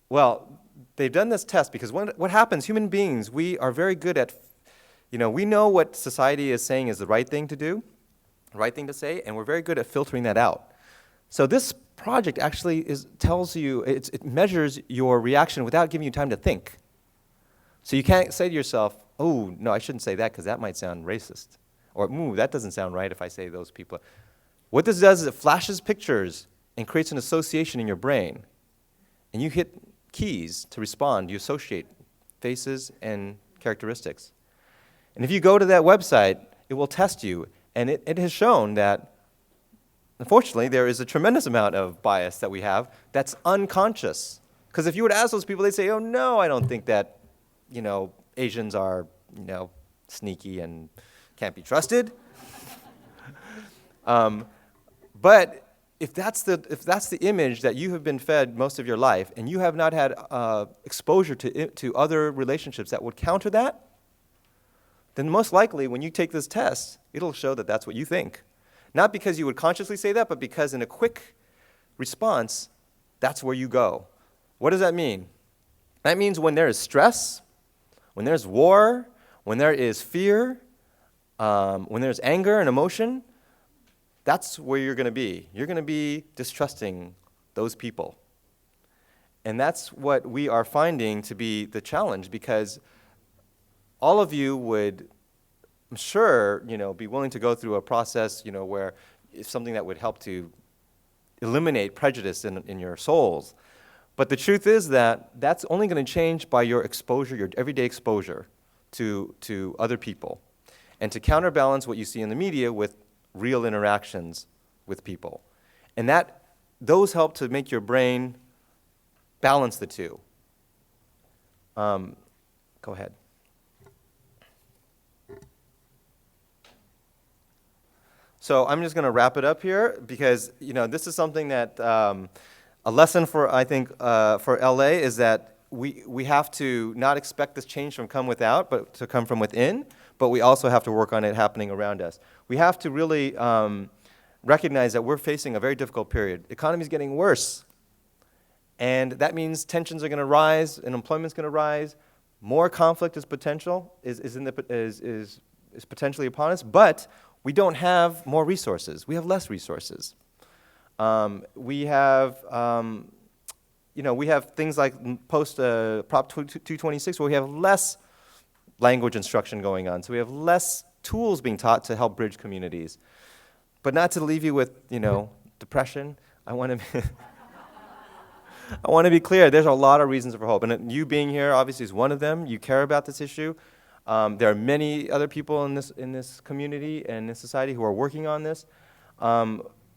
Well, they've done this test because what happens, human beings, we are very good at, we know what society is saying is the right thing to do, the right thing to say, and we're very good at filtering that out. So this project actually tells you, it measures your reaction without giving you time to think. So you can't say to yourself, oh, no, I shouldn't say that because that might sound racist. Or, that doesn't sound right if I say those people. What this does is it flashes pictures and creates an association in your brain. And you hit keys to respond. You associate faces and characteristics. And if you go to that website, it will test you. And it has shown that, unfortunately, there is a tremendous amount of bias that we have that's unconscious. Because if you were to ask those people, they'd say, oh, no, I don't think that, Asians are, sneaky and can't be trusted. But if that's the image that you have been fed most of your life, and you have not had exposure to other relationships that would counter that, then most likely when you take this test, it'll show that that's what you think. Not because you would consciously say that, but because in a quick response, that's where you go. What does that mean? That means when there is stress, when there's war, when there is fear, when there's anger and emotion, that's where you're going to be. You're going to be distrusting those people. And that's what we are finding to be the challenge, because all of you would, I'm sure, be willing to go through a process, where it's something that would help to eliminate prejudice in your souls. But the truth is that that's only going to change by your exposure, your everyday exposure to other people, and to counterbalance what you see in the media with real interactions with people. And those help to make your brain balance the two. Go ahead. So I'm just going to wrap it up here because, this is something that a lesson for, I think, for LA is that we have to not expect this change to come without, but to come from within, but we also have to work on it happening around us. We have to really recognize that we're facing a very difficult period. The economy's getting worse, and that means tensions are going to rise, and employment's going to rise. More conflict is potentially upon us, but we don't have more resources. We have less resources. We have things like post Prop 226 where we have less language instruction going on. So we have less tools being taught to help bridge communities. But not to leave you with, depression. I want to be clear. There's a lot of reasons for hope. And you being here obviously is one of them. You care about this issue. There are many other people in this community and in this society who are working on this.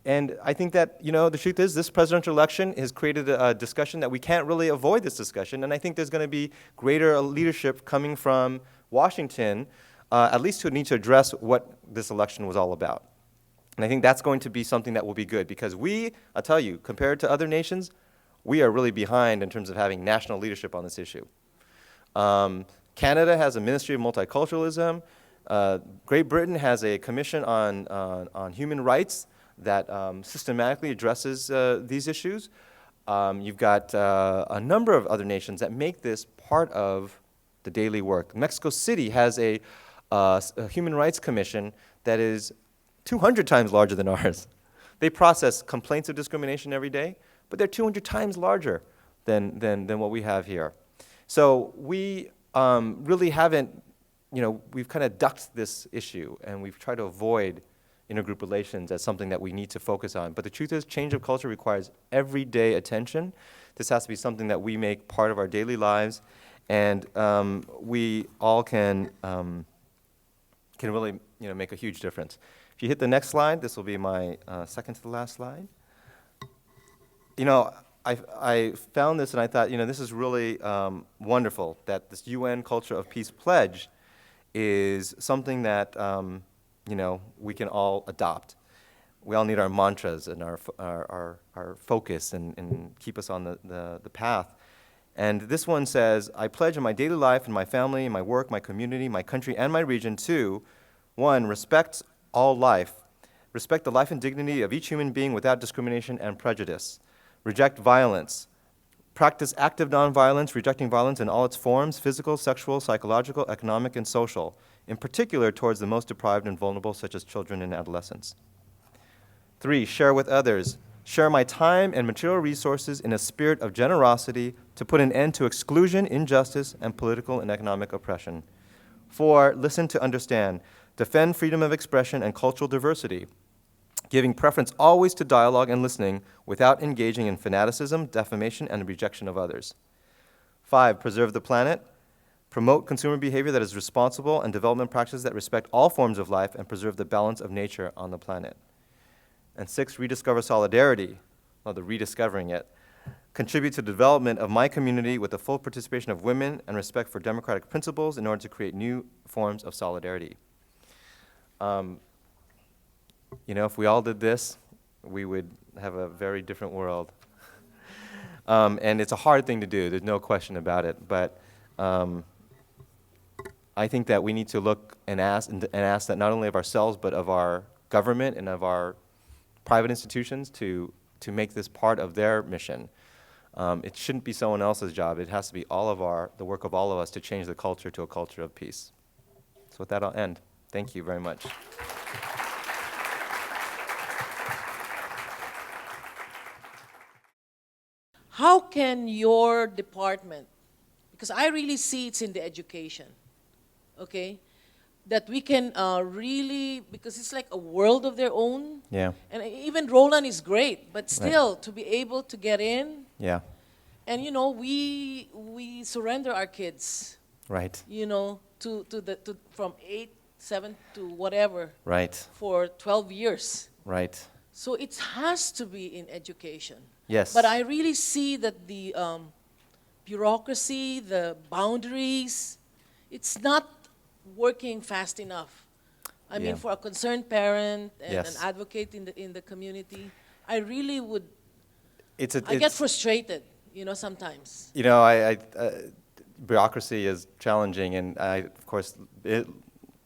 And I think that, the truth is this presidential election has created a discussion that we can't really avoid this discussion. And I think there's going to be greater leadership coming from Washington, at least to need to address what this election was all about. And I think that's going to be something that will be good because I'll tell you, compared to other nations, we are really behind in terms of having national leadership on this issue. Canada has a Ministry of Multiculturalism. Great Britain has a commission on human rights that systematically addresses these issues. You've got a number of other nations that make this part of the daily work. Mexico City has a human rights commission that is 200 times larger than ours. They process complaints of discrimination every day, but they're 200 times larger than what we have here. So we really haven't, we've kind of ducked this issue, and we've tried to avoid intergroup relations as something that we need to focus on. But the truth is, change of culture requires everyday attention. This has to be something that we make part of our daily lives, and we all can really, make a huge difference. If you hit the next slide, this will be my second to the last slide. I found this and I thought, this is really wonderful that this UN Culture of Peace Pledge is something that we can all adopt. We all need our mantras and our focus and keep us on the path. And this one says, I pledge in my daily life, in my family, in my work, my community, my country, and my region to, 1, respect all life. Respect the life and dignity of each human being without discrimination and prejudice. Reject violence. Practice active nonviolence, rejecting violence in all its forms, physical, sexual, psychological, economic, and social, in particular towards the most deprived and vulnerable, such as children and adolescents. 3, share with others. Share my time and material resources in a spirit of generosity to put an end to exclusion, injustice, and political and economic oppression. 4, listen to understand. Defend freedom of expression and cultural diversity, giving preference always to dialogue and listening without engaging in fanaticism, defamation, and the rejection of others. 5, preserve the planet. Promote consumer behavior that is responsible and development practices that respect all forms of life and preserve the balance of nature on the planet. And 6, rediscover solidarity, or the rediscovering it. Contribute to the development of my community with the full participation of women and respect for democratic principles in order to create new forms of solidarity. You know, if we all did this, we would have a very different world. And it's a hard thing to do, there's no question about it. But I think that we need to look and ask that not only of ourselves, but of our government and of our private institutions to make this part of their mission. It shouldn't be someone else's job. It has to be the work of all of us to change the culture to a culture of peace. So with that, I'll end. Thank you very much. How can your department, because I really see it's in the education, okay, that we can really, because it's like a world of their own. Yeah. And even Roland is great, but still, right, to be able to get in. Yeah. And you know, we surrender our kids. Right. You know, from 8, 7 to whatever. Right. For 12 years. Right. So it has to be in education. Yes. But I really see that the bureaucracy, the boundaries, it's not working fast enough. I mean, for a concerned parent and an advocate in the community, I really would. I get frustrated, you know, sometimes. You know, bureaucracy is challenging, and I, of course,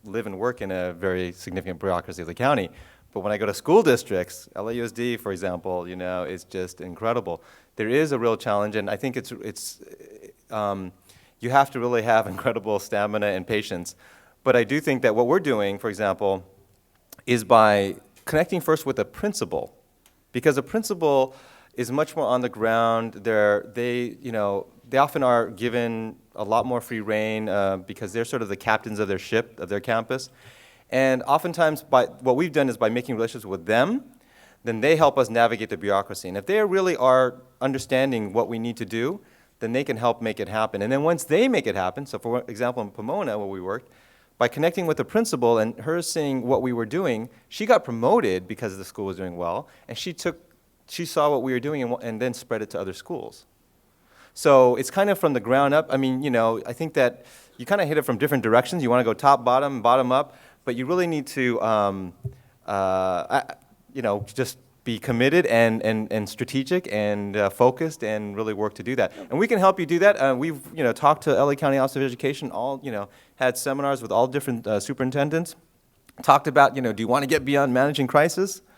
live and work in a very significant bureaucracy of the county. But when I go to school districts, LAUSD, for example, you know, is just incredible. There is a real challenge, and I think you have to really have incredible stamina and patience. But I do think that what we're doing, for example, is by connecting first with a principal, because a principal is much more on the ground. They often are given a lot more free rein because they're sort of the captains of their ship, of their campus. And oftentimes, what we've done is by making relationships with them, then they help us navigate the bureaucracy. And if they really are understanding what we need to do, then they can help make it happen. And then once they make it happen, so for example, in Pomona, where we worked, by connecting with the principal and her seeing what we were doing, she got promoted because the school was doing well, and she saw what we were doing and then spread it to other schools. So it's kind of from the ground up. I mean, you know, I think that you kind of hit it from different directions. You want to go top, bottom up. But you really need to, just be committed and strategic and focused and really work to do that. And we can help you do that. We've, talked to LA County Office of Education, had seminars with all different superintendents, talked about, do you want to get beyond managing crisis?